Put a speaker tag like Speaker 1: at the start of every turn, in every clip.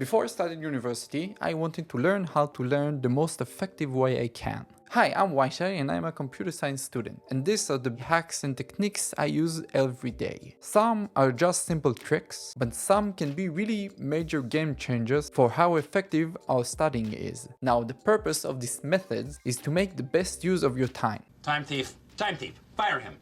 Speaker 1: Before starting university, I wanted to learn how to learn the most effective way I can. Hi, I'm Waishai and I'm a computer science student, and these are the hacks and techniques I use every day. Some are just simple tricks, but some can be really major game changers for how effective our studying is. Now, the purpose of these methods is to make the best use of your time.
Speaker 2: Time thief, fire him.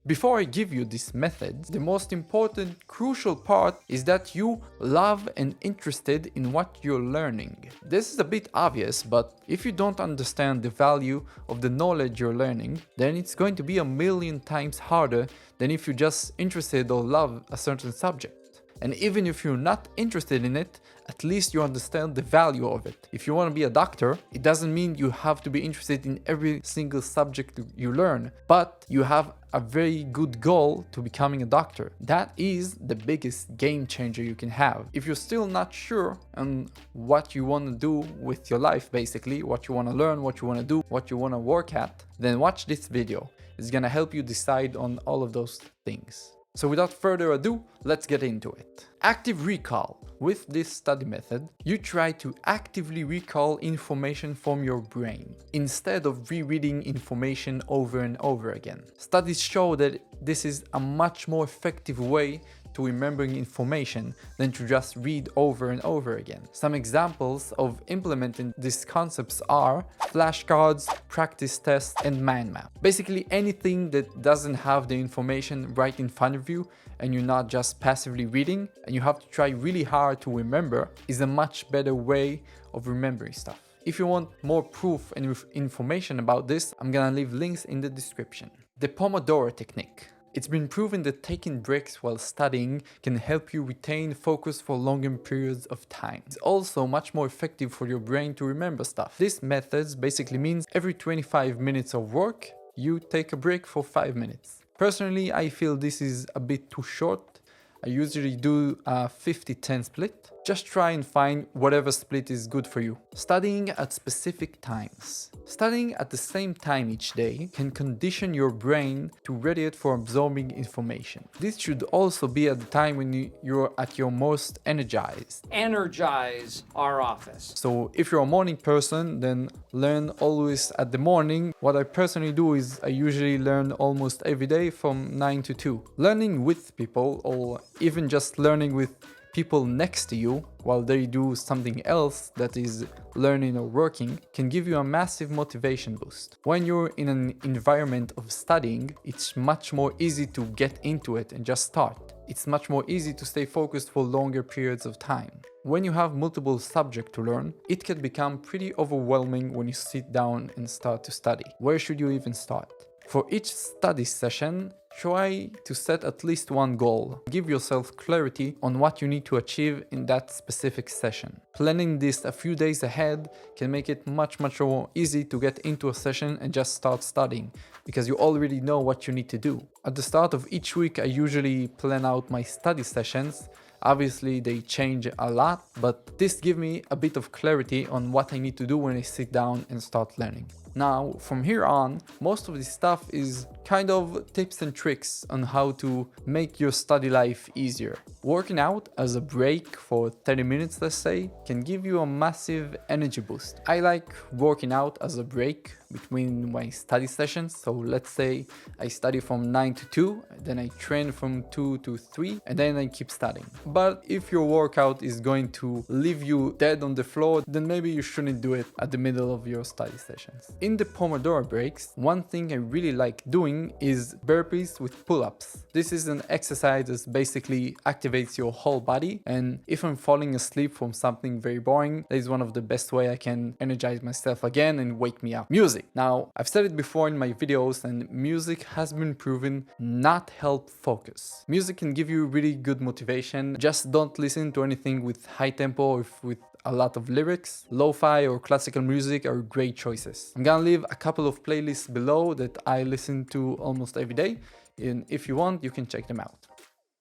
Speaker 1: Before I give you these methods, the most important, crucial part is that you love and interested in what you're learning. This is a bit obvious, but if you don't understand the value of the knowledge you're learning, then it's going to be a million times harder than if you're just interested or love a certain subject. And even if you're not interested in it, at least you understand the value of it. If you want to be a doctor, it doesn't mean you have to be interested in every single subject you learn, but you have a very good goal to becoming a doctor. That is the biggest game changer you can have. If you're still not sure on what you want to do with your life, basically, what you want to learn, what you want to do, what you want to work at, then watch this video. It's gonna help you decide on all of those things. So without further ado, let's get into it. Active recall. With this study method, you try to actively recall information from your brain, instead of rereading information over and over again. Studies show that this is a much more effective way to remembering information than to just read over and over again. Some examples of implementing these concepts are flashcards, practice tests, and mind map. Basically anything that doesn't have the information right in front of you and you're not just passively reading and you have to try really hard to remember is a much better way of remembering stuff. If you want more proof and information about this, I'm gonna leave links in the description. The Pomodoro technique. It's been proven that taking breaks while studying can help you retain focus for longer periods of time. It's also much more effective for your brain to remember stuff. This method basically means every 25 minutes of work, you take a break for 5 minutes. Personally, I feel this is a bit too short. I usually do a 50-10 split. Just try and find whatever split is good for you. Studying at specific times. Studying at the same time each day can condition your brain to ready it for absorbing information. This should also be at the time when you're at your most energized.
Speaker 2: Energize our office.
Speaker 1: So if you're a morning person, then learn always at the morning. What I personally do is I usually learn almost every day from 9 to 2. Learning with people, or even just learning with people next to you while they do something else that is learning or working, can give you a massive motivation boost. When you're in an environment of studying, it's much more easy to get into it and just start. It's much more easy to stay focused for longer periods of time. When you have multiple subjects to learn, it can become pretty overwhelming when you sit down and start to study. Where should you even start? For each study session, try to set at least one goal. Give yourself clarity on what you need to achieve in that specific session. Planning this a few days ahead can make it much more easy to get into a session and just start studying, because you already know what you need to do. At the start of each week, I usually plan out my study sessions. Obviously, they change a lot, but this gives me a bit of clarity on what I need to do when I sit down and start learning. Now, from here on, most of this stuff is kind of tips and tricks on how to make your study life easier. Working out as a break for 30 minutes, let's say, can give you a massive energy boost. I like working out as a break between my study sessions. So let's say I study from 9 to 2, then I train from 2 to 3, and then I keep studying. But if your workout is going to leave you dead on the floor, then maybe you shouldn't do it at the middle of your study sessions. In the Pomodoro breaks, one thing I really like doing is burpees with pull-ups. This is an exercise that basically activates your whole body, and if I'm falling asleep from something very boring, that is one of the best way I can energize myself again and wake me up. Music. Now, I've said it before in my videos, and music has been proven not help focus. Music can give you really good motivation. Just don't listen to anything with high tempo or with a lot of lyrics. Lo-fi or classical music are great choices. I'm gonna leave a couple of playlists below that I listen to almost every day, and if you want, you can check them out.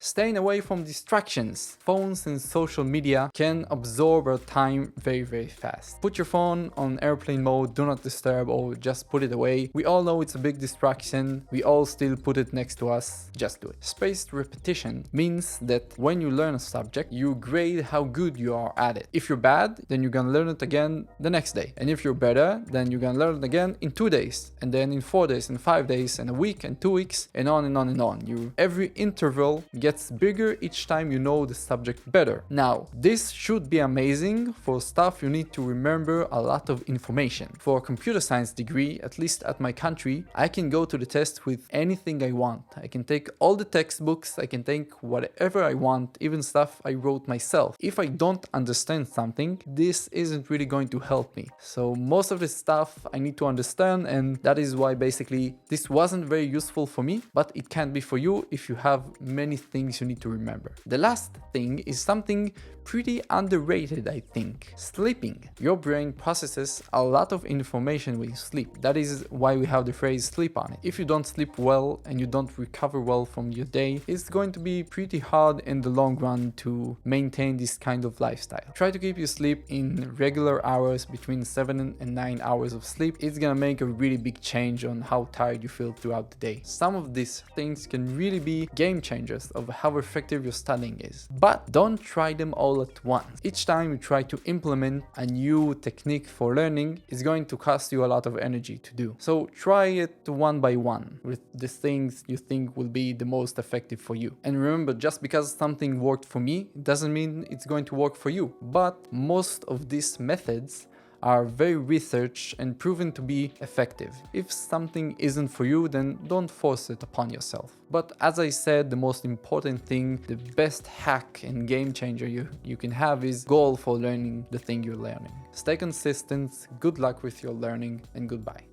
Speaker 1: Staying away from distractions. Phones and social media can absorb our time very fast. Put your phone on airplane mode, do not disturb, or just put it away. We all know it's a big distraction. We all still put it next to us. Just do it. Spaced repetition means that when you learn a subject, you grade how good you are at it. If you're bad, then you're gonna learn it again the next day. And if you're better, then you're gonna learn it again in 2 days, and then in 4 days, and 5 days, and a week, and 2 weeks, and on and on and on. Every interval gets bigger each time you know the subject better. Now, this should be amazing for stuff you need to remember a lot of information. For a computer science degree, at least at my country, I can go to the test with anything I want. I can take all the textbooks, I can take whatever I want, even stuff I wrote myself. If I don't understand something, this isn't really going to help me. So most of the stuff I need to understand, and that is why basically this wasn't very useful for me, but it can be for you if you have many things you need to remember. The last thing is something pretty underrated, I think. Sleeping. Your brain processes a lot of information when you sleep. That is why we have the phrase sleep on it. If you don't sleep well and you don't recover well from your day, it's going to be pretty hard in the long run to maintain this kind of lifestyle. Try to keep your sleep in regular hours, between 7 and 9 hours of sleep. It's gonna make a really big change on how tired you feel throughout the day. Some of these things can really be game changers of how effective your studying is. But don't try them all at once. Each time you try to implement a new technique for learning, it's going to cost you a lot of energy to do. So try it one by one with the things you think will be the most effective for you. And remember, just because something worked for me doesn't mean it's going to work for you. But most of these methods are very researched and proven to be effective. If something isn't for you, then don't force it upon yourself. But as I said, the most important thing, the best hack and game changer you can have is goal for learning the thing you're learning. Stay consistent, good luck with your learning, and goodbye.